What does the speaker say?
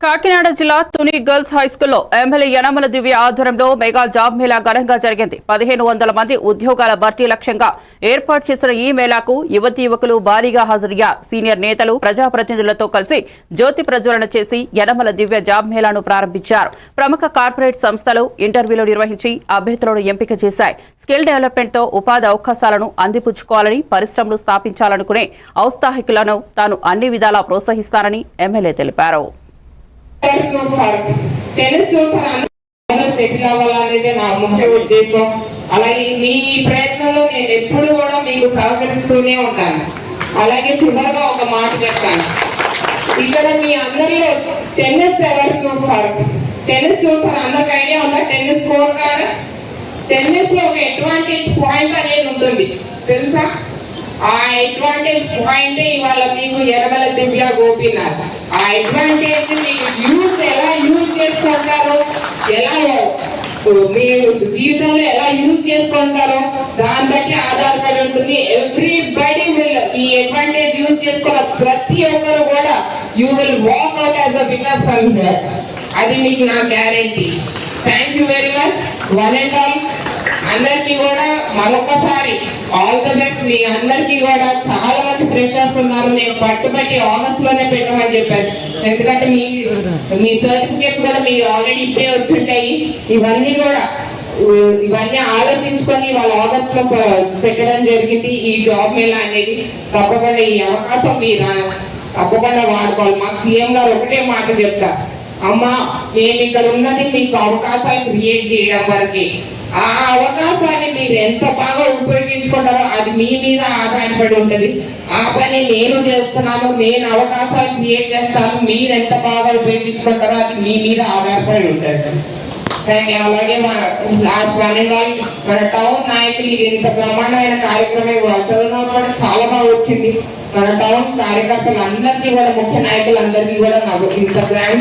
కాకినాడ జిల్లా Tuni girls హైస్కూల్లో MLA Yanamala దివ్య ఆధ్వర్యంలో mega job Mela ఘనంగా జరిగింది. 1500 మంది ఉద్యోగాల భర్తీ లక్ష్యంగా ఏర్పాటు చేసిన ఈ మేళాకు యువతీ యువకులు భారీగా హాజరయ్యారు. సీనియర్ నేతలు ప్రజాప్రతినిధులతో కలిసి జ్యోతి ప్రజ్వలన చేసి యనమల దివ్య జాబ్ మేళాను ప్రారంభించారు. ప్రముఖ కార్పొరేట్ సంస్థలు ఇంటర్వ్యూలు నిర్వహించి అభ్యర్థులను ఎంపిక చేశాయి. స్కిల్ డెవలప్మెంట్ తో ఉపాధి అవకాశాలను అందిపుచ్చుకోవాలని, పరిశ్రమలు స్థాపించాలనుకునే ఔత్సాహికులను తాను అన్ని విధాలా ప్రోత్సహిస్తానని ఎమ్మెల్యే తెలిపారు. సెటిల్ అవ్వాలనేది నా ముఖ్య ఉద్దేశం. అలాగే మీ ప్రయత్నంలో నేను ఎప్పుడు కూడా మీకు సహకరిస్తూనే ఉంటాను. అలాగే చివరిగా ఒక మాట చెప్తాను. ఇక్కడ మీ అందరిలో టెన్నిస్ ఎవరికి చూస్తారు? టెన్నిస్ చూస్తారు, అందరికి ఐడియా ఉందా? Tennis score card. టెన్నిస్ లో ఒక అడ్వాంటేజ్ పాయింట్ అనేది ఉంటుంది, తెలుసా? ఆ అడ్వాంటేజ్ పాయింట్ ఇవాళ మీకు యనమల దివ్య గోపీనాథ్. ఆ అడ్వాంటేజ్ మీకు ఎలా యూజ్ చేసుకుంటారో, ఎలా మీ జీవితంలో ఎలా యూజ్ చేసుకుంటారో దాన్ని బట్టి ఆధారపడి ఉంటుంది. ఎవ్రీబడి విల్ ఈ అడ్వాంటేజ్ యూజ్ చేసుకున్న ప్రతి ఒక్కరు కూడా you will walk out as a winner from here. అది మీకు నా guarantee. Thank you very much one and all. అందరికీ కూడా మరొకసారి ఆల్ ద బెస్ట్. మీ అందరికీ కూడా చాలా మంది ఫ్రెషర్స్ ఉన్నారు. నేను పట్టుబట్టి ఆగస్ట్ లోనే పెట్టమని చెప్పాను. ఎందుకంటే మీ సర్టిఫికేట్స్ కూడా మీరు ఆల్రెడీ ఇప్పుడే వచ్చుంటాయి. ఇవన్నీ ఆలోచించుకొని వాళ్ళు ఆగస్ట్ లో పెట్టడం జరిగింది. ఈ జాబ్ మేళా అనేది తప్పకుండా ఈ అవకాశం మీరు తప్పకుండా వాడుకోవాలి. మాకు సీఎం గారు ఒకటే మాట చెప్తా, అమ్మా మేము ఇక్కడ ఉన్నది మీకు అవకాశాలు క్రియేట్ చేయడం వరకే. ఆ అవకాశాన్ని మీరు ఎంత బాగా ఉపయోగించుకుంటారో అది మీ మీద ఆధారపడి ఉంటుంది. ఆ పని నేను చేస్తున్నాను, నేను అవకాశాలు క్రియేట్ చేస్తాను, మీరు ఎంత బాగా ఉపయోగించుకుంటారో అది మీ మీద ఆధారపడి ఉంటుంది. అలాగే మన టౌన్ నాయకులు ఇంత బ్రహ్మాండమైన కార్యక్రమం చదువులో కూడా చాలా బాగా వచ్చింది. మన టౌన్ కార్యకర్తలు అందరికీ కూడా, ముఖ్య నాయకులందరికీ కూడా ఇంత గ్రాండ్